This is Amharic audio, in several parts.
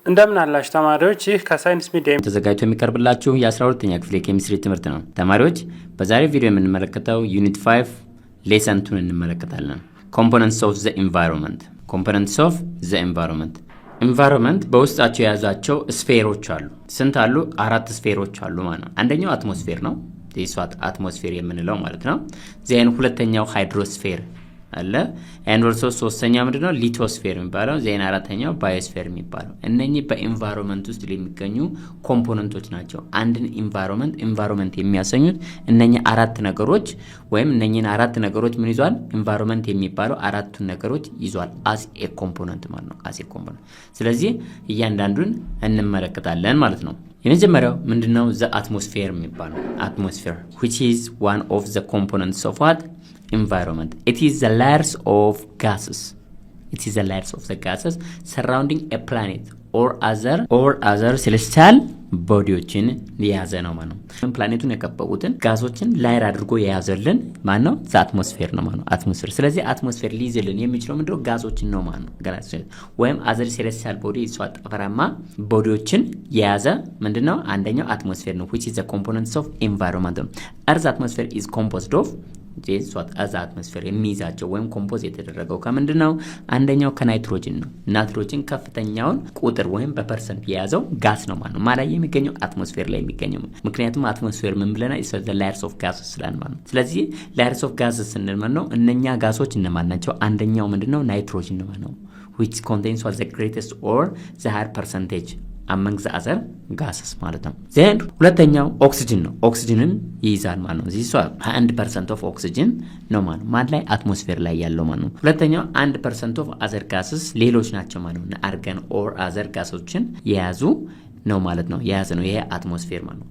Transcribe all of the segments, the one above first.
እንደምን አላችሁ ተማሪዎች? ይህ ከሳይንስ ሚዲያ ተዘጋጅቶ የሚቀርብላችሁ የ12ኛ ክፍል የኬሚስትሪ ትምህርት ነው። ተማሪዎች በዛሬው ቪዲዮ የምንመለከተው ዩኒት 5 ሌሰን 2 እንመለከታለን። ኮምፖነንትስ ኦፍ ዘ ኢንቫይሮንመንት። ኮምፖነንትስ ኦፍ ዘ ኢንቫይሮንመንት። ኢንቫይሮንመንት በውስጣቸው የያዛቸው ስፌሮች አሉ። ስንት አሉ? 4 ስፌሮች አሉ ማለት ነው። አንደኛው አትሞስፌር ነው። ዲስዋት አትሞስፌር የምንለው ማለት ነው። ዜን ሁለተኛው ሃይድሮስፌር አለ and also ሶስተኛው ምንድነው? ሊቶስፌር የሚባለው። ዜን አራተኛው ባዮስፌር የሚባለው። እነኚህ በኢንቫይሮንመንት ውስጥ የሚገኙ ኮምፖነንቶች ናቸው። አንድን ኢንቫይሮንመንት የሚያሰኙት እነኚህ 4 ነገሮች ወይም እነኚህን 4 ነገሮች ምን ይዟል? ኢንቫይሮንመንት የሚባለው 4ቱን ነገሮች ይዟል as a component ማለት ነው። as a component። ስለዚህ እያንዳንዱን እንመለከታለን ማለት ነው። የመጀመሪያው ምንድነው? ዘ አትሞስፌር የሚባለው atmosphere which is one of the components of what? Environment. It is the layers of gases. It is the layers of the gases surrounding a planet or other celestial ቦዲዎችን የያዘ ነው ማለት ነው። ፕላኔቱን የከበቡትን ጋሶችን ላየር አድርጎ የያዘልን ማን ነው? አትሞስፌር ነው ማለት ነው። አትሞስፌር። ስለዚህ አትሞስፌር ሊይዝልን የሚችለው ምንድነው? ጋሶችን ነው ማለት ነው። ጋሶችን ወይም አዘር ሴሌስቲያል ቦዲ እሷ ጠፈራማ ቦዲዎችን የያዘ ምንድነው? አንደኛው አትሞስፌር ነው which is the components of environment. Earth's atmosphere is composed of አዛ አትሞስፌር የሚይዛቸው ወይም ኮምፖዝ የተደረገው ከምንድነው? አንደኛው ከናይትሮጅን ነው። ናይትሮጅን ከፍተኛውን ቁጥር ወይም በፐርሰንት የያዘው ጋስ ነው ማለት ነው። ማላይ የሚገኘው አትሞስፌር ላይ የሚገኘው ምክንያቱም አትሞስፌር ምን ብለናል? is the layers of gases ስላል ማለት ነው። ስለዚህ layers of gases ስንል ማለት ነው እነኛ ጋሶች እነማን ናቸው? አንደኛው ምንድነው? ናይትሮጅን ነው ማለት ነው which contains what the greatest or the higher percentage among the other gases ማለት ነው። ዜን ሁለተኛው ኦክሲጅን ነው። ኦክሲጅንን ይይዛል ማለት ነው። እዚህ 1% of oxygen ነው ማለት ነው። ማን ላይ? አትሞስፌር ላይ ያለው ማለት ነው። ሁለተኛው 1% of other gases ሌሎች ናቸው ማለት ነው። አርገን or other gasoችን የያዙ ነው ማለት ነው። የያዘ ነው። ይሄ አትሞስፌር ማለት ነው።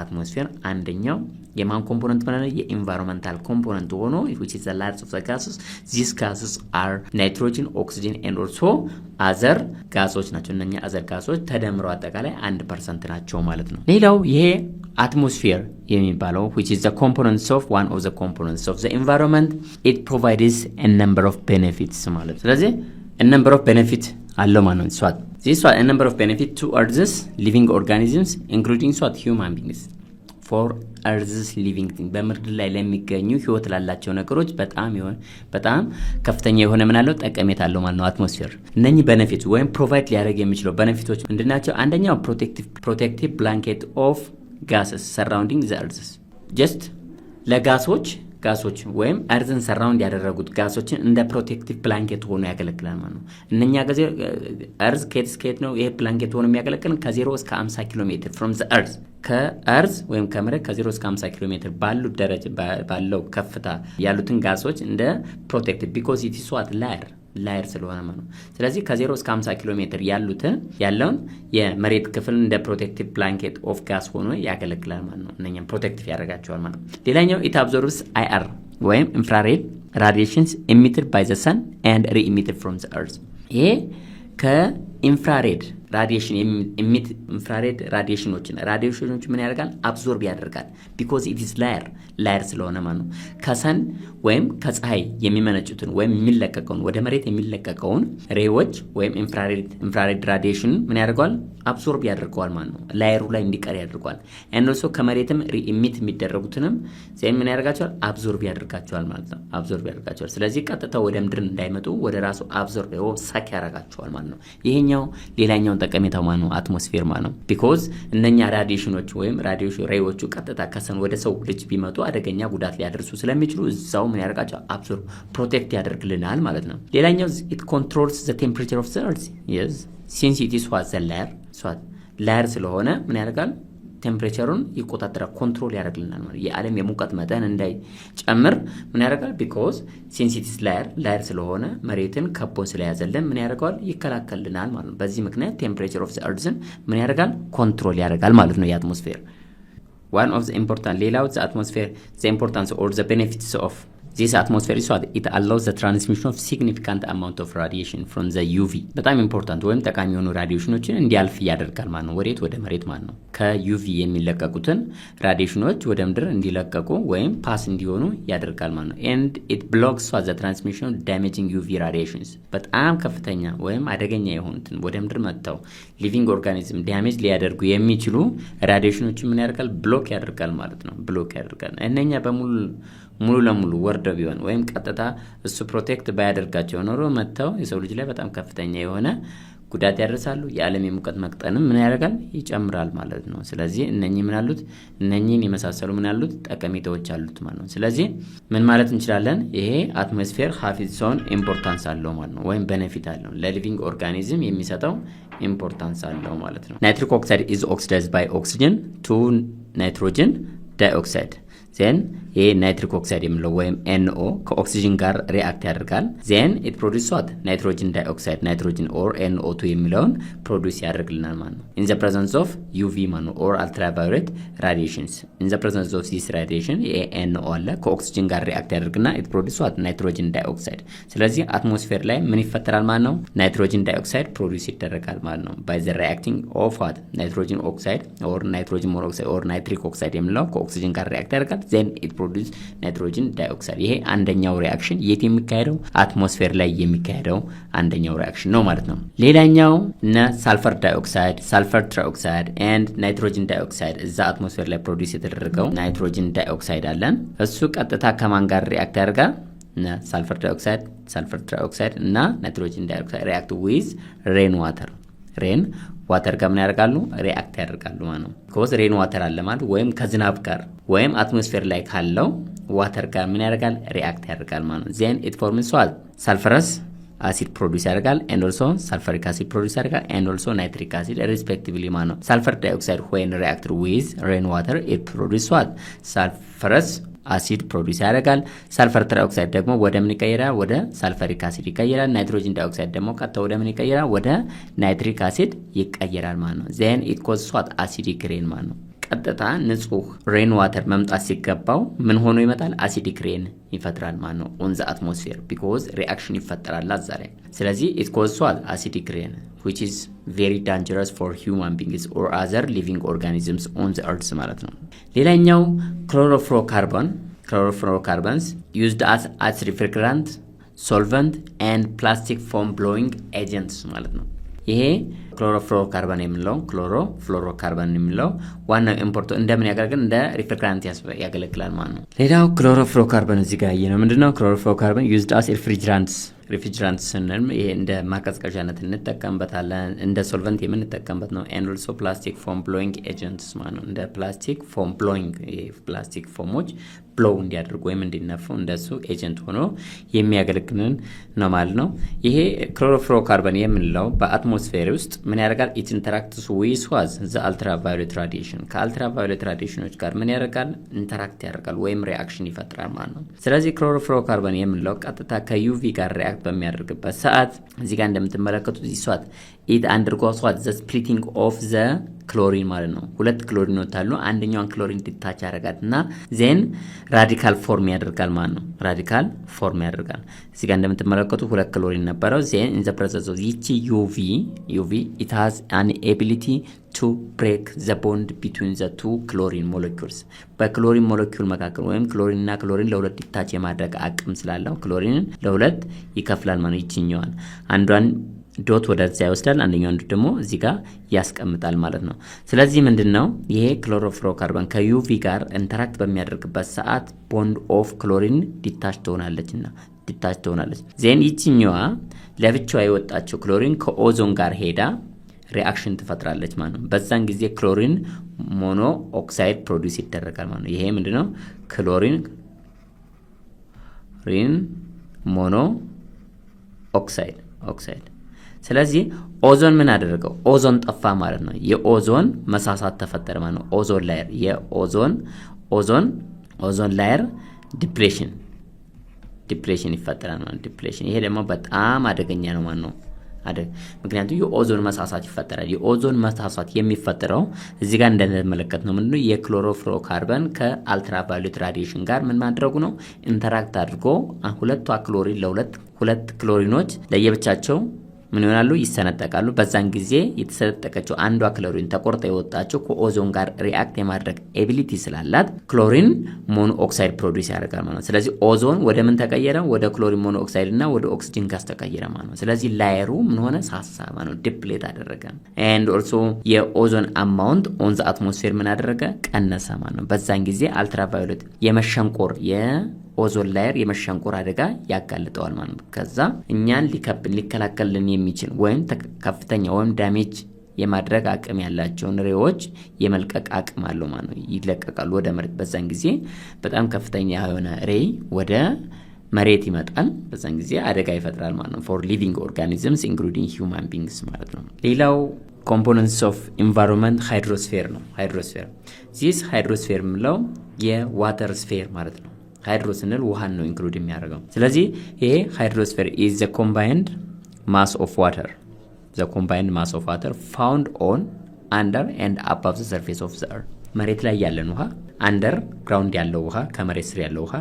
አትሞስፌር አንደኛው የማን ኮምፖነንት ማለት ነው? የኢንቫይሮንመንታል ኮምፖነንት ሆኖ which is the layers of the gases. These gases are nitrogen, oxygen and also other gases ናቸው። እነኛ other gases ተደምረው አጠቃላይ 1% ናቸው ማለት ነው። ሌላው ይሄ አትሞስፌር የሚባለው which is the components of one of the components of the environment. It provides a number of benefits ማለት። ስለዚህ a number of benefit አለው ማለት ነው። ሷት this was a number of benefit to earth's living organisms including what human beings for earth's living thing በምድር ላይ ለሚገኙ ህይወት ላላቸው ነገሮች በጣም ከፍተኛ የሆነ ምን አለው? ጠቀሜታ አለው ማለት ነው። አትሞስፌር እነኚህ ቤኔፊት ወይም ፕሮቫይድ ሊያደርግ የሚችለው ቤኔፊቶች ምንድናቸው? አንደኛው protective blanket of gases surrounding the earth. just ለጋሶች ወይም አርዝን ሰራውንድ ያደረጉት ጋሶችን እንደ ፕሮቴክቲቭ ብላንኬት ሆኖ ያገለግላል ማለት ነው። እነኛ ጋዜ አርዝ ከስኬት ነው ይሄ ብላንኬት ሆኖ የሚያገለግልን ከ0 እስከ 50 ኪሎ ሜትር from the earth ከአርዝ ወይም ከመሬት ከ0 እስከ 50 ኪሎ ሜትር ባለው ከፍታ ያሉትን ጋሶች እንደ ፕሮቴክቲቭ because it is what ላየር ስለሆነ ማለት ነው። ስለዚህ ከ0 እስከ 50 ኪሎ ሜትር ያለውን የመሬት ክፍል እንደ ፕሮቴክቲቭ ብላንኬት ኦፍ ጋስ ሆኖ ያገለግላል ማለት ነው። እነኛም ፕሮቴክቲቭ ያደርጋቸዋል ማለት ነው። ሌላኛው it absorbs IR ወይም infrared radiations emitted by the sun and re-emitted from the earth. ይሄ ከኢንፍራሬድ ራዲዬሽን ኢንፍራሬድ ራዲዬሽኖች ምን ያደርጋል? አብዞርብ ያደርጋል because it is ላየር ስለሆነ ማለት ነው። ከሰን ወይም ከፀሐይ የሚመነጩትን ወይም የሚለቀቀውን ወደ መሬት የሚለቀቀውን ሬዎች ወይም ኢንፍራሬድ ራዲዬሽን ምን ያደርጋል? አብዞርብ ያደርገዋል ማለት ነው። ላየሩ ላይ እንዲቀር ያደርገዋል። and also ከመሬትም ኢሚት የሚደረጉትንም ዜን ምን ያደርጋቸዋል? አብዞርብ ያደርጋቸዋል ማለት ነው። አብዞርብ ያደርጋቸዋል። ስለዚህ ቀጥታ ወደ ምድር እንዳይመጡ ወደ ራሱ አብዞርብ ሳክ ያደርጋቸዋል ማለት ነው። ይሄኛው ሌላኛው ጠቀሜታው ማለት ነው አትሞስፌር ማለት ነው። because እነኛ ራዲዬሽኖች ወይም ራዲዬሽን ሬዎቹ ቀጥታ ከሰን ወደ ሰው ልጅ ቢመጡ አደገኛ ጉዳት ሊያደርሱ ስለሚችሉ እዛው ምን ያደርጋቸው? አብዞርብ ፕሮቴክት ያደርግልናል ማለት ነው። ሌላኛው it controls the temperature of the earth. yes since it is what the layer ስለሆነ ምን ያደርጋል? ቴምፕሬቸሩን ይቆጣጠራል፣ ኮንትሮል ያደርግልናል ማለት የዓለም የሙቀት መጠን እንዳይጨምር ምን ያደርጋል? because since it is layer ስለሆነ መሬትን ከቦ ስለያዘልን ምን ያደርጋል? ይከላከልልናል ማለት ነው። በዚህ ምክንያት ቴምፕሬቸር ኦፍ ዘ earthን ምን ያደርጋል? ኮንትሮል ያደርጋል ማለት ነው የአትሞስፌር one of the important ሌላው the atmosphere the importance or the benefits of this atmosphere is what it allows the transmission of significant amount of radiation from the UV በጣም ኢምፖርታንት ወይም ጠቃሚ የሆኑ ራዲዬሽኖችን እንዲያልፍ ያደርጋል ማለት ነው። ወደ መሬት ማለት ነው። ከዩቪ የሚለቀቁትን ራዲዬሽኖች ወደ ምድር እንዲለቀቁ ወይም ፓስ እንዲሆኑ ያደርጋል ማለት ነው። and it blocks the transmission of damaging UV radiations በጣም ከፍተኛ ወይም አደገኛ የሆኑትን ወደ ምድር መጥተው ሊቪንግ ኦርጋኒዝም ዳሜጅ ሊያደርጉ የሚችሉ ራዲዬሽኖችን ምን ያደርጋል? ብሎክ ያደርጋል ማለት ነው። ብሎክ ያደርጋል። እነኛ ሙሉ ለሙሉ ወርደ ቢሆን ወይም ቀጥታ እሱ ፕሮቴክት ባያደርጋቸው ኖሮ መጥተው የሰው ልጅ ላይ በጣም ከፍተኛ የሆነ ጉዳት ያደርሳሉ። የዓለም የሙቀት መቅጠንም ምን ያደርጋል? ይጨምራል ማለት ነው። ስለዚህ እነኚህን የመሳሰሉ ምን ያሉት ጠቀሜታዎች አሉት ማለት ነው። ስለዚህ ምን ማለት እንችላለን? ይሄ አትሞስፌር ሃቭ ኢትስ ኦን ኢምፖርታንስ አለው ማለት ነው፣ ወይም ቤኔፊት አለው ለሊቪንግ ኦርጋኒዝም የሚሰጠው ኢምፖርታንስ አለው ማለት ነው። ናይትሪክ ኦክሳይድ ኢዝ ኦክሲዳይዝድ ባይ ኦክሲጅን ቱ ናይትሮጅን ዳይኦክሳይድ ዜን ይሄ ናይትሪክ ኦክሳይድ የምንለው ወይም NO ከኦክሲጅን ጋር ሪአክት ያደርጋል። ዜን ኢት ፕሮዲዩስ ዋት ናይትሮጅን ዳይኦክሳይድ ናይትሮጅን ኦር NO2 የሚለውን ፕሮዲዩስ ያደርግልናል ማለት ነው። ኢን ዘ ፕሬዘንስ ኦፍ UV ማለት ነው ኦር አልትራቫዮሌት ራዲዬሽንስ ኢን ዘ ፕሬዘንስ ኦፍ ዚስ ራዲዬሽን NO አለ ከኦክሲጅን ጋር ሪአክት ያደርግና ኢት ፕሮዲዩስ ዋት ናይትሮጅን ዳይኦክሳይድ። ስለዚህ አትሞስፌር ላይ ምን ይፈጠራል ማለት ነው? ናይትሮጅን ዳይኦክሳይድ ፕሮዲዩስ ይደረጋል ማለት ነው። ባይ ዘ ሪአክቲንግ ኦፍ ዋት ናይትሮጅን ኦክሳይድ ኦር ናይትሮጅን ሞኖክሳይድ ኦር ናይትሪክ ኦክሳይድ የሚለው ከኦክሲጅን ጋር ሪአክት ያደርጋል። ዜን ኢት ፕሮዲዩስ ናይትሮጅን ዳይኦክሳይድ። ይሄ አንደኛው ሪአክሽን የት የሚካሄደው? አትሞስፌር ላይ የሚካሄደው አንደኛው ሪአክሽን ነው ማለት ነው። ሌላኛው እነ ሳልፈር ዳይኦክሳይድ፣ ሳልፈር ትራይኦክሳይድ ኤንድ ናይትሮጅን ዳይኦክሳይድ እዛ አትሞስፌር ላይ ፕሮዲዩስ የተደረገው ናይትሮጅን ዳይኦክሳይድ አለን። እሱ ቀጥታ ከማን ጋር ሪአክት ያደርጋል? ሳልፈር ዳይኦክሳይድ፣ ሳልፈር ትራይኦክሳይድ እና ናይትሮጅን ዳይኦክሳይድ ሪአክት ዊዝ ሬን ዋተር ጋር ምን ያደርጋሉ? ሪአክት ያደርጋሉ ማለት ነው። ኮዝ ሬን ዋተር አለ ማለት ወይም ከዝናብ ጋር ወይም አትሞስፌር ላይ ካለው ዋተር ጋር ምን ያደርጋል? ሪአክት ያደርጋል ማለት ነው። ዜን ኢት ፎርምስ ዋት ሳልፈረስ አሲድ ፕሮዲዩስ ያደርጋል ኤንድ ኦልሶ ሳልፈሪክ አሲድ ፕሮዲዩስ ያደርጋል ኤንድ ኦልሶ ናይትሪክ አሲድ ሪስፔክቲቭሊ ማለት ነው። ሳልፈር ዳይኦክሳይድ ዌን ሪአክትድ ዊዝ ሬን ዋተር ኢት ፕሮዲዩስ ዋት ሳልፈረስ አሲድ ፕሮዲዩስ ያደርጋል። ሳልፈር ትራይኦክሳይድ ደግሞ ወደ ምን ይቀየራል? ወደ ሳልፈሪክ አሲድ ይቀየራል። ናይትሮጅን ዳይኦክሳይድ ደግሞ ቀጥታ ወደ ምን ይቀየራል? ወደ ናይትሪክ አሲድ ይቀየራል ማለት ነው። ዜን ኢት ኮዝስ ዋት አሲዲክ ሬን ማለት ነው። ቀጥታ ንጹህ ሬን ዋተር መምጣት ሲገባው ምን ሆኖ ይመጣል? አሲዲክ ሬን ይፈጥራል ማለት ነው። ኦን ዘ አትሞስፌር ቢኮዝ ሪአክሽን ይፈጠራል እዛ ላይ። ስለዚህ ኢት ኮዝስ ዋት አሲዲክ ሬን which is very dangerous for human beings or other living organisms on the earth ማለት ነው። ሌላኛው chlorofluorocarbons used as refrigerant, solvent and plastic foam blowing agents ማለት ነው። ይሄ ክሎሮፍሎሮካርበን የሚለው ዋናው ኢምፖርት እንደምን ያገለግላል? እንደ ሪፍሪግራንት ያገለግላል ማለት ነው። ሌላው ክሎሮፍሎሮካርበን እዚህ ጋር ያየነው ምንድነው? ክሎሮፍሎሮካርበን used as ሪፍሪጅራንት ስንል ይሄ እንደ ማቀዝቀዣነት እንጠቀምበታለን። እንደ ሶልቨንት የምንጠቀምበት ነው። ኤንድ ኦልሶ ፕላስቲክ ፎም ብሎዊንግ ኤጀንትስ ማለት ነው። እንደ ፕላስቲክ ፎም ብሎዊንግ ፕላስቲክ ፎሞች ብሎው እንዲያደርጉ ወይም እንዲነፉ እንደሱ ኤጀንት ሆኖ የሚያገለግልን ነው ማለት ነው። ይሄ ክሎሮፍሎሮካርበን የምንለው በአትሞስፌር ውስጥ ምን ያደርጋል? ኢት ኢንተራክትስ ዊዝ ዋዝ ዘ አልትራቫዮሌት ራዲዬሽን ከአልትራቫዮሌት ራዲዬሽኖች ጋር ምን ያደርጋል? ኢንተራክት ያደርጋል ወይም ሪአክሽን ይፈጥራል ማለት ነው። ስለዚህ ክሎሮፍሎሮካርበን የምንለው ቀጥታ ከዩቪ ጋር ሪአክት በሚያደርግበት ሰዓት እዚህ ጋር እንደምትመለከቱት ይሷት ኢት አንደርጎስ ዋት ዘ ስፕሊቲንግ ኦፍ ዘ ክሎሪን ማለት ነው። ሁለት ክሎሪኖች አሉ። አንደኛውን ክሎሪን ዲታች ያደርጋልና ዜን ራዲካል ፎርም ያደርጋል ማለት ነው። ራዲካል ፎርም ያደርጋል። እዚህ ጋር እንደምትመለከቱት ሁለት ክሎሪን ነበረው። ዜን ኢን ዘ ፕሮሰስ ኦፍ ይቺ ዩቪ ኢት ሃዝ አን ኤቢሊቲ ቱ ብሬክ ዘ ቦንድ ቢትዊን ዘ ቱ ክሎሪን ሞለኪውልስ በክሎሪን ሞለኪውል መካከል ወይም ክሎሪንና ክሎሪን ለሁለት ዲታች የማድረግ አቅም ስላለው ክሎሪንን ለሁለት ይከፍላል ማለት ይችኛዋል አንዷን ዶት ወደዛ ይወስዳል፣ አንደኛው ደግሞ እዚህ ጋር ያስቀምጣል ማለት ነው። ስለዚህ ምንድነው ይሄ ክሎሮፍሎሮካርበን ከዩቪ ጋር ኢንተራክት በሚያደርግበት ሰዓት ቦንድ ኦፍ ክሎሪን ዲታች ትሆናለች። ዜን ይችኛዋ ለብቻዋ የወጣችው ክሎሪን ከኦዞን ጋር ሄዳ ሪአክሽን ትፈጥራለች ማለት ነው። በዛን ጊዜ ክሎሪን ሞኖ ኦክሳይድ ፕሮዲዩስ ይደረጋል ማለት ነው። ይሄ ምንድነው? ክሎሪን ሞኖ ኦክሳይድ። ስለዚህ ኦዞን ምን አደረገው? ኦዞን ጠፋ ማለት ነው። የኦዞን መሳሳት ተፈጠረ ማለት ነው። ኦዞን ላየር ኦዞን ላየር ዲፕሌሽን ይፈጠራል ማለት ዲፕሌሽን። ይሄ ደግሞ በጣም አደገኛ ነው ማለት ነው። አይደል? ምክንያቱም የኦዞን መሳሳት ይፈጠራል። የኦዞን መሳሳት የሚፈጠረው እዚህ ጋር እንደተመለከትነው ምንድነው የክሎሮፍሎሮካርበን ከአልትራቫዮሌት ራዲዬሽን ጋር ምን ማድረጉ ነው ኢንተራክት አድርጎ ሁለቱ ክሎሪን ሁለት ክሎሪኖች ለየብቻቸው ምን ይሆናሉ ይሰነጠቃሉ። በዛን ጊዜ የተሰነጠቀችው አንዷ ክሎሪን ተቆርጣ የወጣችው ከኦዞን ጋር ሪአክት የማድረግ ኤቢሊቲ ስላላት ክሎሪን ሞኖ ኦክሳይድ ፕሮዲዩስ ያደርጋል ማለት ነው። ስለዚህ ኦዞን ወደ ምን ተቀየረ? ወደ ክሎሪን ሞኖ ኦክሳይድ እና ወደ ኦክሲጅን ጋዝ ተቀየረ ማለት ነው። ስለዚህ ላየሩ ምን ሆነ? ሳሳ ማለት ነው፣ ዲፕሌት አደረገ። ኤንድ ኦልሶ የኦዞን አማውንት ኦን ዘ አትሞስፌር ምን አደረገ? ቀነሰ ማለት ነው። በዛን ጊዜ አልትራቫዮሌት የመሸንቆር ኦዞን ላየር የመሸንቆር አደጋ ያጋልጠዋል ማለት ነው። ከዛ እኛን ሊከላከልን የሚችል ወይም ከፍተኛ ወይም ዳሜጅ የማድረግ አቅም ያላቸውን ሬዎች የመልቀቅ አቅም አለው ማለት ነው። ይለቀቃሉ ወደ መሬት። በዛን ጊዜ በጣም ከፍተኛ የሆነ ሬይ ወደ መሬት ይመጣል። በዛን ጊዜ አደጋ ይፈጥራል ማለት ነው ፎር ሊቪንግ ኦርጋኒዝምስ ኢንክሉዲንግ ሂውማን ቢንግስ ማለት ነው። ሌላው ኮምፖነንትስ ኦፍ ኢንቫይሮንመንት ሃይድሮስፌር ነው። ሃይድሮስፌር ዚስ ሃይድሮስፌር ምለው የዋተር ስፌር ማለት ነው። ሃይድሮ ስንል ውሃን ነው ኢንክሉድ የሚያደርገው። ስለዚህ ይሄ ሃይድሮስፌር ኢዝ ዘ ኮምባይንድ ማስ ኦፍ ዋተር ፋውንድ ኦን አንደር ኤንድ አባቭ ዘ ሰርፌስ ኦፍ ዘ እርዝ። መሬት ላይ ያለን ውሃ፣ አንደር ግራውንድ ያለው ውሃ፣ ከመሬት ስር ያለው ውሃ፣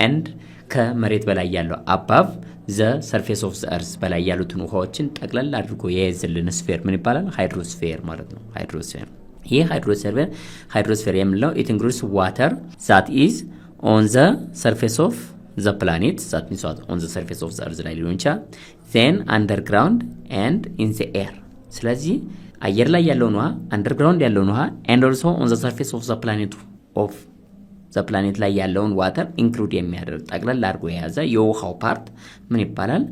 ኤንድ ከመሬት በላይ ያለው አባቭ ዘ ሰርፌስ ኦፍ ዘ እርዝ በላይ ያሉትን ውሃዎችን ጠቅለል አድርጎ የያዘልን ስፌር ምን ይባላል? ሃይድሮስፌር ማለት ነው። ሃይድሮስፌር ይሄ ሃይድሮስፌር የምንለው ኢት ኢንክሉድስ ዋተር ዛት ኢዝ on the surface of the planet, that means what? On the surface of the earth ላይ ሊሆን ይችላል፣ then underground and in the air። ስለዚህ አየር ላይ ያለውን ውሃ፣ አንደርግራውንድ ያለውን ውሃ and also on the surface of the planet ላይ ያለውን ዋተር ኢንክሉድ የሚያደርግ ጠቅለል አድርጎ የያዘ የውሃው ፓርት ምን ይባላል?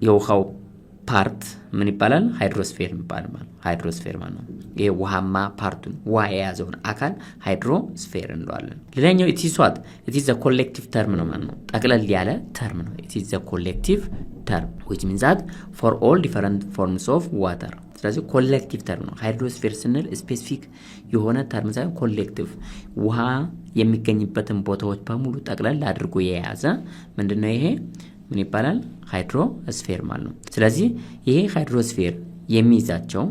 የውሃው ፓርት ምን ይባላል? ሃይድሮስፌር ይባላል። ሃይድሮስፌር ማለት ነው ይሄ ውሃማ ፓርቱን ውሃ የያዘውን አካል ሃይድሮስፌር እንለዋለን። ሌላኛው ኢት ኢዝ ዘ ኮሌክቲቭ ተርም ነው ማለት ነው። ጠቅለል ያለ ተርም ነው። ኢት ኢዝ ዘ ኮሌክቲቭ ተርም which means that for all different forms of water። ስለዚህ ኮሌክቲቭ ተርም ነው። ሃይድሮስፌር ስንል ስፔሲፊክ የሆነ ተርም ሳይሆን ኮሌክቲቭ ውሃ የሚገኝበትን ቦታዎች በሙሉ ጠቅለል አድርጎ የያዘ ምንድነው ይሄ ምን ይባላል? ሃይድሮስፌር ማለት ነው። ስለዚህ ይሄ ሃይድሮስፌር የሚይዛቸው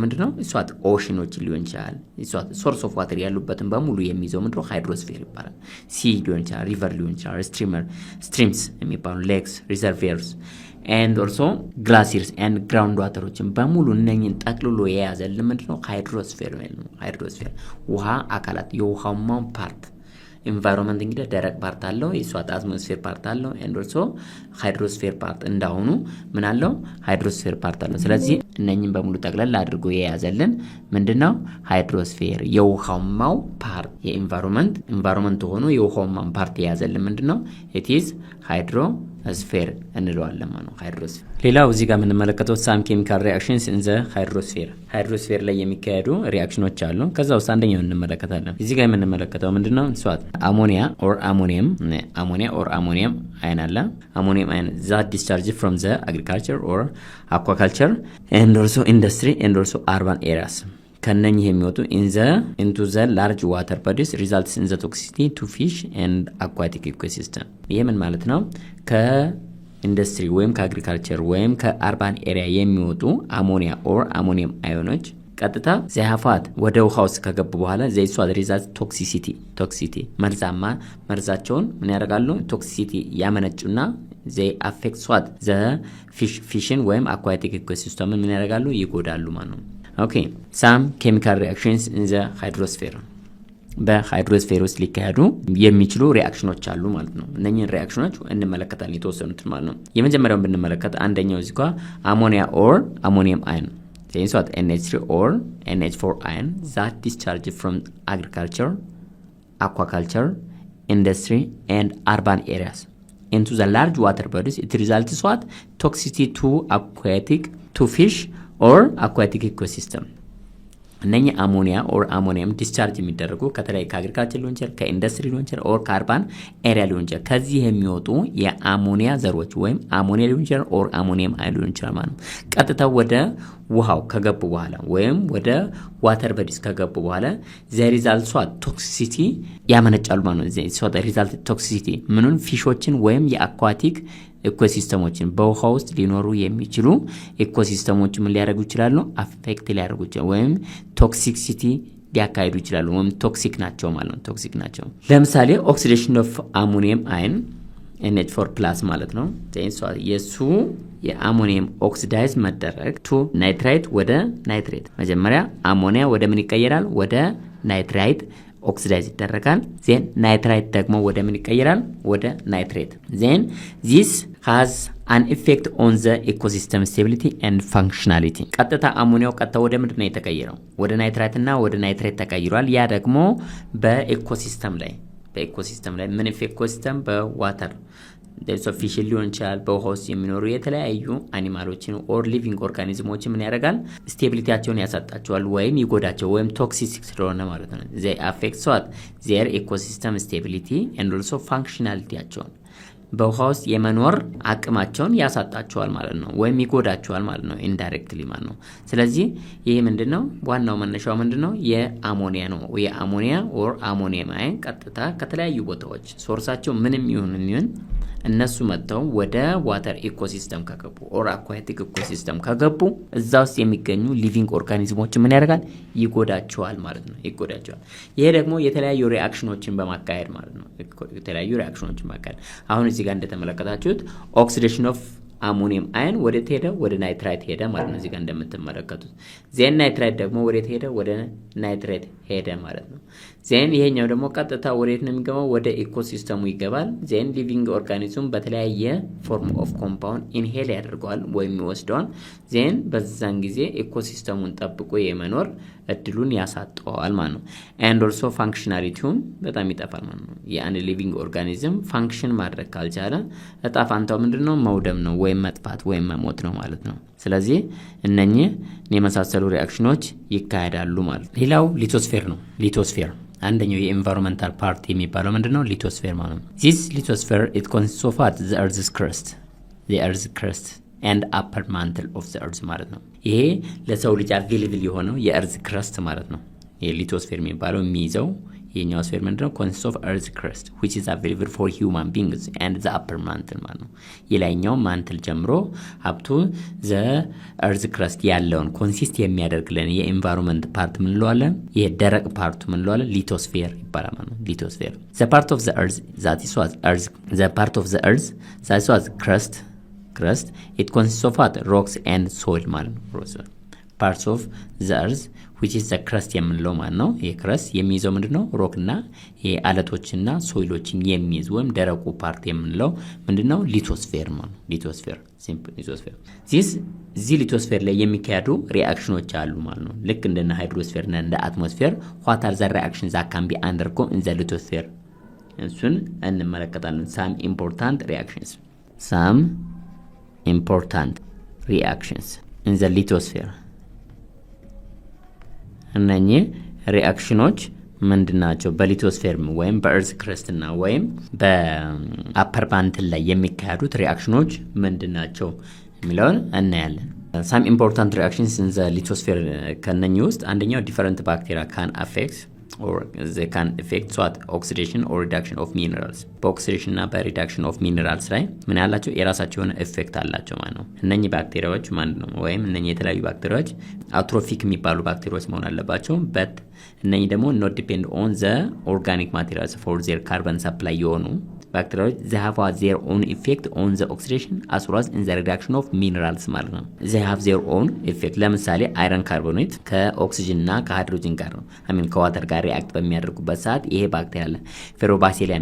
ምንድነው? እሷት ኦሽኖች ሊሆን ይችላል። እሷት ሶርስ ኦፍ ዋተር ያሉበትን በሙሉ የሚይዘው ምንድነው? ሃይድሮስፌር ይባላል። ሲ ሊሆን ይችላል፣ ሪቨር ሊሆን ይችላል፣ ስትሪምስ የሚባሉ ሌክስ፣ ሪዘርቬርስ ኤንድ ኦልሶ ግላሲርስ ኤንድ ግራውንድ ዋተሮችን በሙሉ እነኝን ጠቅልሎ የያዘልን ምንድነው? ሃይድሮስፌር ነው። ሃይድሮስፌር ውሃ አካላት የውሃማው ፓርት ኢንቫይሮንመንት እንግዲህ ደረቅ ፓርት አለው፣ የሷት አትሞስፌር ፓርት አለው ኤንድ ኦልሶ ሃይድሮስፌር ፓርት እንዳሁኑ ምን አለው? ሃይድሮስፌር ፓርት አለው። ስለዚህ እነኝን በሙሉ ጠቅለል አድርጎ የያዘልን ምንድነው? ሃይድሮስፌር የውሃማው ፓርት የኢንቫይሮንመንት ሆኖ የውሃማው ፓርት የያዘልን ምንድነው? ኢት ኢዝ ሃይድሮስፌር እንለዋለን ማለት ነው። ሃይድሮስፌር ሌላው እዚህ ጋር የምንመለከተው ሳም ኬሚካል ሪአክሽንስ ኢን ዘ ሃይድሮስፌር ላይ የሚካሄዱ ሪአክሽኖች አሉ። ከዛ ውስጥ አንደኛው እንመለከታለን። እዚህ ጋር የምንመለከተው ምንድነው? እንስዋት አሞኒያ ኦር አሞኒየም አይን አለ። አሞኒየም አይን ዛት ዲስቻርጅ ፍሮም ዘ አግሪካልቸር ኦር አኳካልቸር ኤንድ ኦልሶ ኢንዱስትሪ ኤንድ ኦልሶ አርባን ኤሪያስ ከነኚህ የሚወጡ ኢንቱ ዘ ላርጅ ዋተር ቦዲስ ሪዛልትስ ኢን ዘ ቶክሲሲቲ ቱ ፊሽ ኤንድ አኳቲክ ኢኮሲስተም። ይሄ ምን ማለት ነው? ከኢንዱስትሪ ወይም ከአግሪካልቸር ወይም ከአርባን ኤሪያ የሚወጡ አሞኒያ ኦር አሞኒየም አዮኖች ቀጥታ ዘያፋት ወደ ውሃ ውስጥ ከገቡ በኋላ ዘይሷ ሪዛልት ቶክሲሲቲ መርዛቸውን ምን ያደርጋሉ? ቶክሲሲቲ ያመነጩና ዘይ አፌክት ሷት ዘ ፊሽን ወይም አኳቲክ ኢኮሲስተምን ምን ያደርጋሉ? ይጎዳሉ ማለት ነው። ኦኬ ሳም ኬሚካል ሪአክሽንስ ኢን ዘ ሃይድሮስፌር በሃይድሮስፌር ውስጥ ሊካሄዱ የሚችሉ ሪአክሽኖች አሉ ማለት ነው። እነኚህን ሪአክሽኖች እንመለከታለን የተወሰኑትን ማለት ነው። የመጀመሪያውን ብንመለከት አንደኛው እዚህ ጋር አሞኒያ ኦር አሞኒየም አይን saying what NH3 or NH4 ion that discharge from agriculture, aquaculture, industry and urban areas into the large water bodies. It results what toxicity to fish or aquatic ecosystem. እነኚህ አሞኒያ ኦር አሞኒየም ዲስቻርጅ የሚደረጉ ከተለያዩ ከአግሪካልቸር ሊሆን ይችላል፣ ከኢንዱስትሪ ሊሆን ይችላል ኦር ከአርባን ኤሪያ ሊሆን ይችላል። ከዚህ የሚወጡ የአሞኒያ ዘሮች ወይም አሞኒያ ሊሆን ይችላል ኦር አሞኒየም አይን ሊሆን ይችላል ማለት ነው። ቀጥታ ወደ ውሃው ከገቡ በኋላ ወይም ወደ ዋተር በዲስ ከገቡ በኋላ ዘ ሪዛልት ቶክሲሲቲ ያመነጫሉ ማለት ነው። ዘ ሪዛልት ቶክሲሲቲ ምኑን? ፊሾችን ወይም የአኳቲክ ኢኮሲስተሞችን በውሃ ውስጥ ሊኖሩ የሚችሉ ኢኮሲስተሞች ምን ሊያደርጉ ይችላሉ? አፌክት ሊያደርጉ ይችላሉ ወይም ቶክሲሲቲ ሊያካሂዱ ይችላሉ ወይም ቶክሲክ ናቸው ማለት ነው። ቶክሲክ ናቸው። ለምሳሌ ኦክሲዴሽን ኦፍ አሞኒየም አይን NH4+ ማለት ነው። የሱ የአሞኒየም ኦክሲዳይዝ መደረግ ቱ ናይትራይት ወደ ናይትሬት። መጀመሪያ አሞኒያ ወደ ምን ይቀየራል? ወደ ናይትራይት ኦክሲዳይዝ ይደረጋል። ዜን ናይትራይት ደግሞ ወደ ምን ይቀየራል? ወደ ናይትሬት። ዜን ዚስ ሃዝ አን ኢፌክት ኦን ዘ ኢኮሲስተም ስቴቢሊቲ ኤንድ ፋንክሽናሊቲ። ቀጥታ አሞኒያው ቀጥታ ወደ ምንድን ነው የተቀየረው? ወደ ናይትራይት እና ወደ ናይትሬት ተቀይሯል። ያ ደግሞ በኢኮሲስተም ላይ ምን ኢኮሲስተም በዋተር ፊሽ ሊሆን ይችላል። በውሃ ውስጥ የሚኖሩ የተለያዩ አኒማሎችን ኦር ሊቪንግ ኦርጋኒዝሞችን ምን ያደርጋል? ስቴቢሊቲያቸውን ያሳጣቸዋል ወይም ይጎዳቸው ወይም ቶክሲክ ስለሆነ ማለት ነው። they affect what their ecosystem stability and also functionalityያቸውን በውሃ ውስጥ የመኖር አቅማቸውን ያሳጣቸዋል ማለት ነው ወይም ይጎዳቸዋል ማለት ነው ኢንዳይሬክትሊ ማለት ነው። ስለዚህ ይሄ ምንድነው? ዋናው መነሻው ምንድነው? የአሞኒያ ነው። የአሞኒያ ኦር አሞኒየም አይን ቀጥታ ከተለያዩ ቦታዎች ሶርሳቸው ምንም ይሁን እነሱ መጥተው ወደ ዋተር ኢኮሲስተም ከገቡ ኦር አኳቲክ ኢኮሲስተም ከገቡ እዛ ውስጥ የሚገኙ ሊቪንግ ኦርጋኒዝሞች ምን ያደርጋል? ይጎዳቸዋል ማለት ነው። ይጎዳቸዋል። ይሄ ደግሞ የተለያዩ ሪአክሽኖችን በማካሄድ ማለት ነው። የተለያዩ ሪአክሽኖችን በማካሄድ አሁን እዚህ ጋር እንደተመለከታችሁት ኦክሲዴሽን ኦፍ አሞኒየም አይን ወዴት ሄደ? ወደ ናይትራይት ሄደ ማለት ነው። እዚህ ጋር እንደምትመለከቱት ዜን ናይትራይት ደግሞ ወዴት ሄደ? ወደ ናይትሬት ሄደ ማለት ነው። ዜን ይሄኛው ደግሞ ቀጥታ ወዴት ነው የሚገባው? ወደ ኢኮሲስተሙ ይገባል። ዜን ሊቪንግ ኦርጋኒዝም በተለያየ ፎርም ኦፍ ኮምፓውንድ ኢንሄል ያደርገዋል ወይም ይወስደዋል። ዜን በዛን ጊዜ ኢኮሲስተሙን ጠብቆ የመኖር እድሉን ያሳጠዋል ማለት ነው። ኤንድ ኦልሶ ፋንክሽናሊቲውም በጣም ይጠፋል ማለት ነው። የአንድ ሊቪንግ ኦርጋኒዝም ፋንክሽን ማድረግ ካልቻለ እጣ ፋንታው ምንድነው? መውደም ነው ወይም መጥፋት ወይም መሞት ነው ማለት ነው። ስለዚህ እነኚህ የመሳሰሉ ሪአክሽኖች ይካሄዳሉ ማለት ነው። ሌላው ሊቶስፌር ነው። ሊቶስፌር አንደኛው የኤንቫይሮንመንታል ፓርት የሚባለው ምንድነው? ሊቶስፌር ማለት ነው። this lithosphere it consists of what? the earth's crust and upper mantle of the earth ማለት ነው። ይሄ ለሰው ልጅ አቬሌብል የሆነው የእርዝ ክረስት ማለት ነው። የሊቶስፌር የሚባለው የሚይዘው የኛው ስፌር ምንድነው? consists of earth crust which is available for human beings and the upper mantle ማለት ነው። የላይኛው ማንትል ጀምሮ ሀብቱ the earth crust ያለውን ኮንሲስት የሚያደርግልን የኤንቫይሮንመንት ፓርት ምን እንለዋለን? የደረቅ ፓርቱ ምን እንለዋለን? ሊቶስፌር ይባላል ማለት ነው። ሊቶስፌር the part of the earth that is what earth the part of the earth that is what crust it consists of what? rocks and soil ማለት ነው። parts of the earth which is the crust የምንለው ማለት ነው። ይሄ crust የሚይዘው ምንድነው? ሮክ እና ይሄ አለቶችና ሶይሎችን የሚይዝ ወይም ደረቁ ፓርት የምንለው ምንድነው? ሊቶስፌር ማለት ነው። ሊቶስፌር ሲምፕል ሊቶስፌር እዚህ ሊቶስፌር ላይ የሚካሄዱ ሪአክሽኖች አሉ ማለት ነው። ልክ እንደነ ሃይድሮስፌር እና እንደ አትሞስፌር what are the reactions that can be undergone in the lithosphere እሱን እንመለከታለን። some important reactions in the lithosphere እነኚህ ሪአክሽኖች ምንድናቸው? በሊቶስፌር ወይም በእርዝ ክረስትና ወይም በአፐር ማንትል ላይ የሚካሄዱት ሪአክሽኖች ምንድናቸው የሚለውን እናያለን። some important reactions in the lithosphere ከነኚህ ውስጥ አንደኛው different bacteria can affect or they can affect what oxidation or reduction of minerals በኦክሲዴሽን እና በሪዳክሽን ኦፍ ሚነራልስ ላይ ምን ያላቸው የራሳቸው የሆነ ኢፌክት አላቸው ማለት ነው። እነኚህ ባክቴሪያዎች ማለት ነው ወይም እነኚህ የተለያዩ ባክቴሪያዎች አትሮፊክ የሚባሉ ባክቴሪያዎች መሆን አለባቸው but እነኚህ ደግሞ not depend on the organic materials for their carbon supply የሆኑ ባክቴሪያዎች they have their own effect on the oxidation as well as in the reduction of minerals ማለት ነው። they have their own effect ለምሳሌ አይረን ካርቦኔት ከኦክሲጅን እና ከሃይድሮጅን ጋር ነው ከዋተር ጋር ሪአክት በሚያደርጉበት ሰዓት ይሄ ባክቴሪያ አለ ፌሮባሲሊያ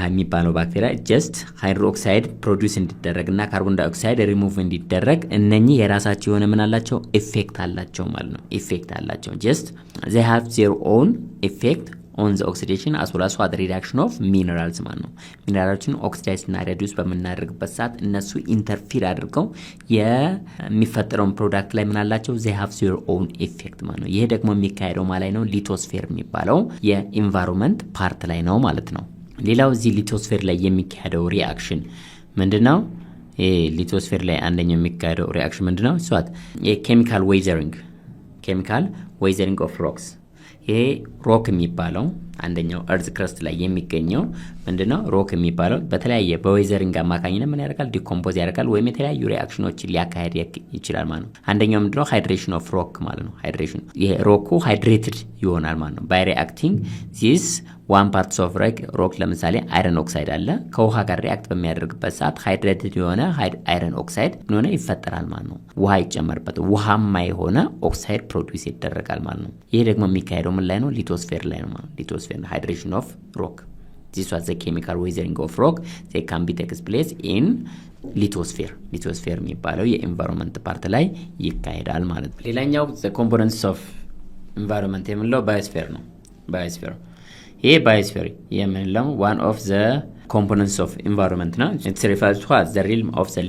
የሚባለው ባክቴሪያ just ሃይድሮክሳይድ ፕሮዲዩስ እንዲደረግና ካርቦን ዳይኦክሳይድ ሪሙቭ እንዲደረግ እነኚህ የራሳቸው የሆነ ምን አላቸው? ኢፌክት አላቸው ማለት ነው። ኢፌክት አላቸው just they have their own effect on the oxidation as well as the reduction of minerals ማለት ነው። ሚነራሎችን ኦክሲዳይዝ እና ሪዱስ በመናደርግበት ሰዓት እነሱ ኢንተርፊር አድርገው የሚፈጠረውን ፕሮዳክት ላይ ምን አላቸው? they have their own effect ማለት ነው። ይሄ ደግሞ የሚካሄደው ማለት ነው ሊቶስፌር የሚባለው የኢንቫይሮንመንት ፓርት ላይ ነው ማለት ነው። ሌላው እዚህ ሊቶስፌር ላይ የሚካሄደው ሪአክሽን ምንድነው? ሊቶስፌር ላይ አንደኛው የሚካሄደው ሪአክሽን ምንድነው? ሷት ኬሚካል ዌዘሪንግ ኦፍ ሮክስ ይሄ ሮክ የሚባለው አንደኛው እርዝ ክረስት ላይ የሚገኘው ምንድነው ሮክ የሚባለው በተለያየ በዌዘሪንግ አማካኝነት ምን ያደርጋል ዲኮምፖዝ ያደርጋል ወይም የተለያዩ ሪአክሽኖችን ሊያካሄድ ይችላል ማለት ነው። አንደኛው ምንድነው ሃይድሬሽን ኦፍ ሮክ ማለት ነው። ሃይድሬሽን ይሄ ሮኩ ሃይድሬትድ ይሆናል ማለት ነው ባይ ሪአክቲንግ ዚስ ዋን ፓርትስ ኦፍ ሮክ ለምሳሌ አይረን ኦክሳይድ አለ ከውሃ ጋር ሪአክት በሚያደርግበት ሰዓት ሃይድሬትድ የሆነ አይረን ኦክሳይድ ምን ሆነ ይፈጠራል ማለት ነው። ውሃ ይጨመርበት ውሃማ የሆነ ኦክሳይድ ፕሮዲዩስ ይደረጋል ማለት ነው። ይሄ ደግሞ የሚካሄደው ምን ላይ ነው ሊቶስፌር ላይ ነው ማለት ነው። ሊቶስፌር ሃይድሬሽን ኦፍ ሮክ this was the chemical weathering of rock they can be takes place in ሊቶስፌር የሚባለው የኤንቫይሮንመንት ፓርት ላይ ይካሄዳል ማለት ነው። ሌላኛው the components of environment የምንለው ባዮስፌር ነው። ባዮስፌር ይሄ ባዮስፌር የምንለው one of the components of environment ነው። it refers to the realm of the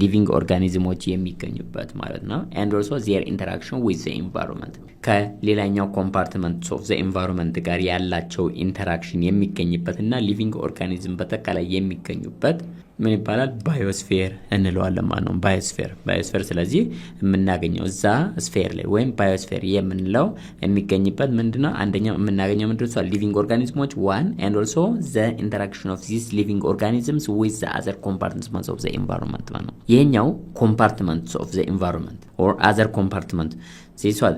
living organismoች የሚገኙበት ማለት ነው። and also their interaction with the environment ከሌላኛው compartments of the environment ጋር ያላቸው ኢንተራክሽን የሚገኝበትና ሊቪንግ ኦርጋኒዝም በተካላይ የሚገኙበት ምን ይባላል ባዮስፌር እንለዋለን ማለት ነው። ባዮስፌር ስለዚህ የምናገኘው እዛ ስፌር ላይ ወይም ባዮስፌር የምንለው የሚገኝበት ምንድነው አንደኛው የምናገኘው ምንድነው ሊቪንግ ኦርጋኒዝሞች one and also the interaction of these living organisms with the other compartments of the environment ማለት ነው። ይሄኛው compartments of the environment or other compartment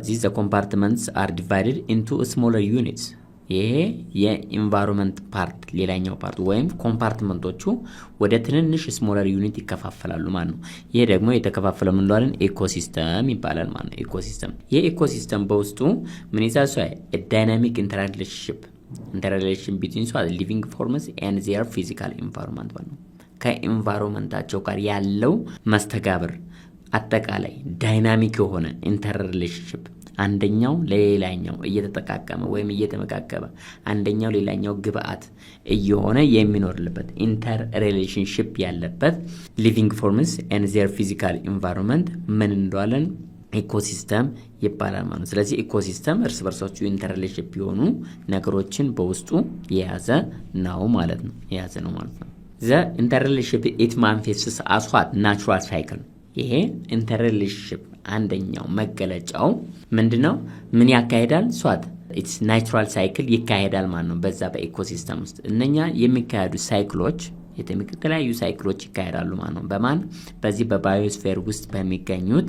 these compartments are divided into smaller units ይሄ የኢንቫይሮንመንት ፓርት ሌላኛው ፓርት ወይም ኮምፓርትመንቶቹ ወደ ትንንሽ ስሞለር ዩኒት ይከፋፈላሉ ማለት ነው። ይሄ ደግሞ የተከፋፈለው ምን እንለዋለን ኢኮሲስተም ይባላል ማለት ነው። ኢኮሲስተም የኢኮሲስተም በውስጡ ምን ይዛል ዳይናሚክ ኢንተርሪሌሽን ቢትዊን ሊቪንግ ፎርምስ ኤንድ ዜር ፊዚካል ኢንቫይሮንመንት ማለት ነው። ከኢንቫይሮንመንታቸው ጋር ያለው መስተጋብር አጠቃላይ ዳይናሚክ የሆነ ኢንተርሪሌሽንሺፕ አንደኛው ለሌላኛው እየተጠቃቀመ ወይም እየተመጋገበ አንደኛው ሌላኛው ግብአት እየሆነ የሚኖርበት ኢንተር ሪሌሽንሺፕ ያለበት ሊቪንግ ፎርምስ ኤንድ ዜር ፊዚካል ኢንቫይሮንመንት ምን እንደዋለን ኢኮሲስተም ይባላል ማለት ነው። ስለዚህ ኢኮሲስተም እርስ በርሳቸው ኢንተር ሪሌሽንሺፕ የሆኑ ነገሮችን በውስጡ የያዘ ነው ማለት ነው። ዘ ኢንተር ሪሌሽንሺፕ ኢት ማኒፌስትስ አስ ዋት ናቹራል ሳይክል ይሄ ኢንተር ሪሌሽንሺፕ አንደኛው መገለጫው ምንድነው ምን ያካሄዳል ኢትስ ናቹራል ሳይክል ይካሄዳል ማለት ነው። በዛ በኢኮሲስተም ውስጥ እነኛ የሚካሄዱ ሳይክሎች የተለያዩ ሳይክሎች ይካሄዳሉ ማለት ነው። በማን በዚህ በባዮስፌር ውስጥ በሚገኙት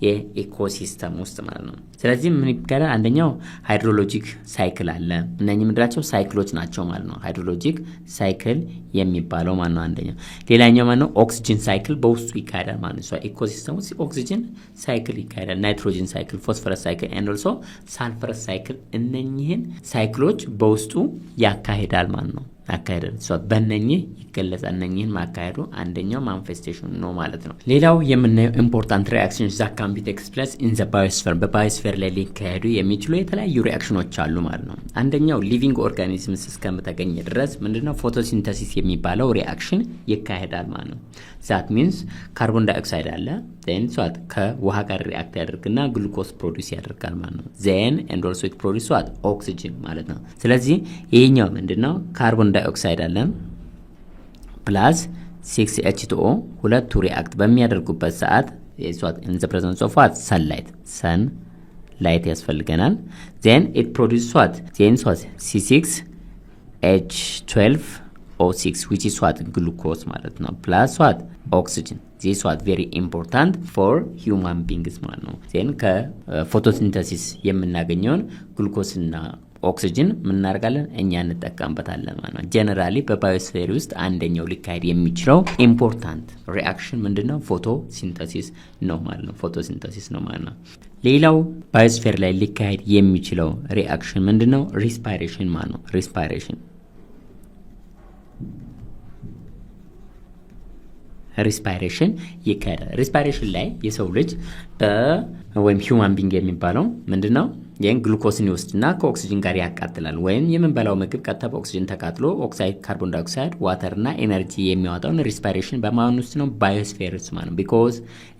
የኢኮሲስተም ውስጥ ማለት ነው። ስለዚህ ምን ይካሄዳል አንደኛው ሃይድሮሎጂክ ሳይክል አለ እነኚህ ምንድናቸው ሳይክሎች ናቸው ማለት ነው። ሃይድሮሎጂክ ሳይክል የሚባለው ማለት ነው አንደኛው። ሌላኛው ማለት ነው ኦክሲጅን ሳይክል በውስጡ ይካሄዳል ማለት ነው። ኢኮሲስተም ውስጥ ኦክሲጅን ሳይክል ይካሄዳል ናይትሮጅን ሳይክል ፎስፈረስ ሳይክል and also ሳልፈረስ ሳይክል እነኚህን ሳይክሎች በውስጡ ያካሂዳል ማለት ነው። በእነኚህ ይገለጻል። እነኚህን ማካሄዱ አንደኛው ማኒፌስቴሽን ነው ማለት ነው። ሌላው የምናየው ኢምፖርታንት ሪአክሽንስ ዛት ካን ቢ ቴክስ ፕሌስ ኢን ዘ ባዮስፌር በባዮስፌር ላይ ሊካሄዱ የሚችሉ የተለያዩ ሪአክሽኖች አሉ ማለት ነው። አንደኛው ሊቪንግ ኦርጋኒዝምስ እስከምታገኝ ድረስ ምንድነው ፎቶሲንተሲስ የሚባለው ሪአክሽን ይካሄዳል ማለት ነው። ዛት ሚንስ ካርቦን ዳይኦክሳይድ አለ then ከውሃ ጋር ሪአክት ያደርግና ግሉኮስ ፕሮዲዩስ ያደርጋል ማለት ነው። then and also it produce ኦክሲጅን ማለት ነው። ስለዚህ ይሄኛው ምንድነው ካርቦን ዳይኦክሳይድ አለ ፕላስ 6H2O ሁለቱ ሪአክት በሚያደርጉበት ሰዓት in the presence of sunlight ያስፈልገናል then it produce C6H12O6 which is glucose ማለት ነው plus oxygen this was very important for human beings ማለት ነው። then ከፎቶሲንተሲስ የምናገኘውን ግሉኮስና ኦክሲጅን ምን እናደርጋለን እኛ እንጠቀምበታለን ማለት ነው። ጀነራሊ በባዮስፌር ውስጥ አንደኛው ሊካሄድ የሚችለው ኢምፖርታንት ሪአክሽን ምንድነው ፎቶሲንተሲስ ነው ማለት ነው። ሌላው ባዮስፌር ላይ ሊካሄድ የሚችለው ሪአክሽን ምንድነው ሪስፓይሬሽን ማለት ነው። ሪስፓይሬሽን ይካሄዳል። ሪስፓይሬሽን ላይ የሰው ልጅ ወይም ሂውማን ቢንግ የሚባለው ምንድነው ያን ግሉኮስን ይወስድና ከኦክሲጅን ጋር ያቃጥላል ወይም የምንበላው ምግብ ቀጥታ በኦክሲጅን ተቃጥሎ ኦክሳይድ ካርቦን ዳይኦክሳይድ ዋተርና ኤነርጂ የሚያወጣውን ሪስፓይሬሽን በማን ውስጥ ነው ባዮስፌር ውስጥ ማለት ነው። ቢኮዝ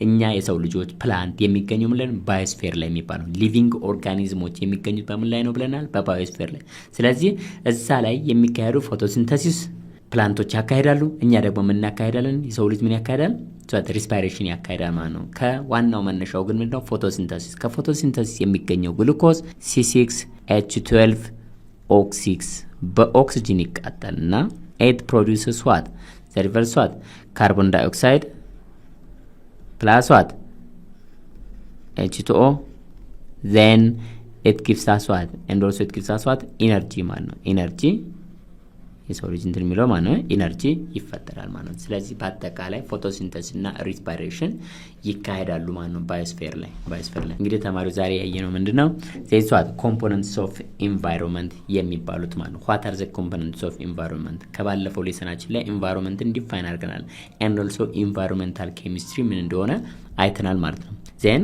እኛ የሰው ልጆች ፕላንት የሚገኘው ምን ላይ ነው ባዮስፌር ላይ የሚባለው ሊቪንግ ኦርጋኒዝሞች የሚገኙት በምን ላይ ነው ብለናል በባዮስፌር ላይ። ስለዚህ እዛ ላይ የሚካሄዱ ፎቶሲንተሲስ ፕላንቶች ያካሂዳሉ እኛ ደግሞ ምን እናካሂዳለን የሰው ልጅ ምን ያካሂዳል ሪስፓይሬሽን ያካሂዳል ማለት ነው። ከዋናው መነሻው ግን ምንድነው ፎቶሲንተሲስ ከፎቶሲንተሲስ የሚገኘው ግሉኮስ C6H12 O6 በኦክሲጅን ይቃጠልና it produces what the reverse what carbon dioxide plus what H2O then it gives us what and also it gives us what energy ማለት ነው energy የሰው ልጅ እንትን የሚለው ማለት ነው ኢነርጂ ይፈጠራል ማለት ነው። ስለዚህ በአጠቃላይ ፎቶሲንተሲስ እና ሪስፓይሬሽን ይካሄዳሉ ማለት ነው ባዮስፌር ላይ እንግዲህ ተማሪው ዛሬ ያየነው ምንድነው these are components of environment የሚባሉት ማለት ነው። what are the components of environment ከባለፈው ሌሰናችን ላይ environmenትን ዲፋይን አድርገናል and also environmental chemistry ምን እንደሆነ አይተናል ማለት ነው። then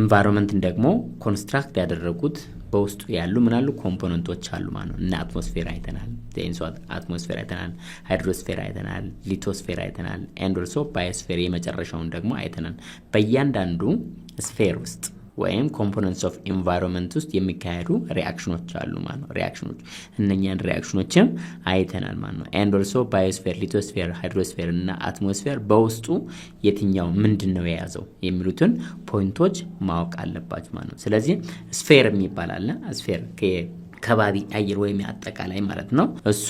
environmenትን ደግሞ ኮንስትራክት ያደረጉት በውስጡ ያሉ ምናሉ ኮምፖነንቶች አሉ ማለት ነው። እና አትሞስፌር አይተናል ዴንስዋት አትሞስፌር አይተናል ሃይድሮስፌር አይተናል ሊቶስፌር አይተናል ኤንድ ኦልሶ ባዮስፌር የመጨረሻውን ደግሞ አይተናል። በእያንዳንዱ ስፌር ውስጥ ወይም ኮምፖነንትስ ኦፍ ኢንቫይሮንመንት ውስጥ የሚካሄዱ ሪአክሽኖች አሉ ማለት ነው። ሪአክሽኖች እነኛን ሪአክሽኖችም አይተናል ማለት ነው። ኤንድ ኦልሶ ባዮስፌር ሊቶስፌር ሃይድሮስፌር እና አትሞስፌር በውስጡ የትኛው ምንድነው የያዘው የሚሉትን ፖይንቶች ማወቅ አለባችሁ ማለት ነው። ስለዚህ ስፌር የሚባል አለ ስፌር ከባቢ አየር ወይም አጠቃላይ ማለት ነው። እሱ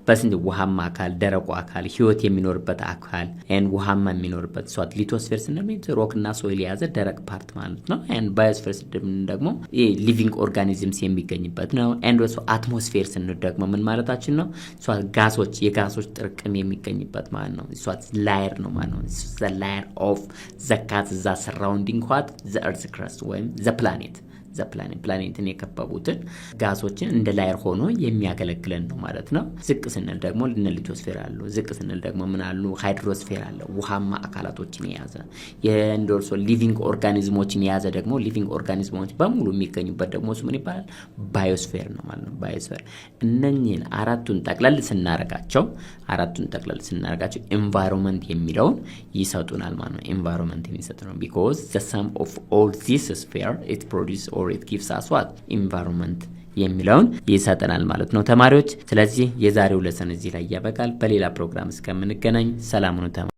በስንት ውሃማ አካል ደረቁ አካል ህይወት የሚኖርበት አካል ኤንድ ውሃማ የሚኖርበት ሷት ሊቶስፌር ስንል ሮክና ሶይል የያዘ ደረቅ ፓርት ማለት ነው። ኤንድ ባዮስፌር ስንል ደግሞ ሊቪንግ ኦርጋኒዝምስ የሚገኝበት ነው። ኤንድ ሶ አትሞስፌር ስንል ደግሞ ምን ማለታችን ነው? ሷት ጋሶች የጋሶች ጥርቅም የሚገኝበት ማለት ነው። ሷት ላየር ነው ማለት ነው። ዘ ላየር ኦፍ ዘ ጋዝ ዘ ሰራውንዲንግ ዋት ዘ እርዝ ክረስት ወይም ዘ ፕላኔት ፕላኔትን የከበቡትን ጋሶችን እንደ ላየር ሆኖ የሚያገለግለን ነው ማለት ነው። ዝቅ ስንል ደግሞ ሊቶስፌር አለ። ዝቅ ስንል ደግሞ ምን አሉ? ሃይድሮስፌር አለ። ውሃማ አካላቶችን የያዘ የእንዶርሶ ሊቪንግ ኦርጋኒዝሞችን የያዘ ደግሞ ሊቪንግ ኦርጋኒዝሞች በሙሉ የሚገኙበት ደግሞ እሱ ምን ይባላል? ባዮስፌር ነው ማለት ነው። ባዮስፌር እነኚህን አራቱን ጠቅለል ስናረጋቸው ኤንቫይሮንመንት የሚለውን ይሰጡናል ማለት ነው። ኤንቫይሮንመንት የሚሰጡናል because the sum of all this sphere it produces or it gives us what environment የሚለውን ይሰጠናል ማለት ነው ተማሪዎች። ስለዚህ የዛሬው ለሰን እዚህ ላይ ያበቃል። በሌላ ፕሮግራም እስከምንገናኝ ሰላም ሁኑ።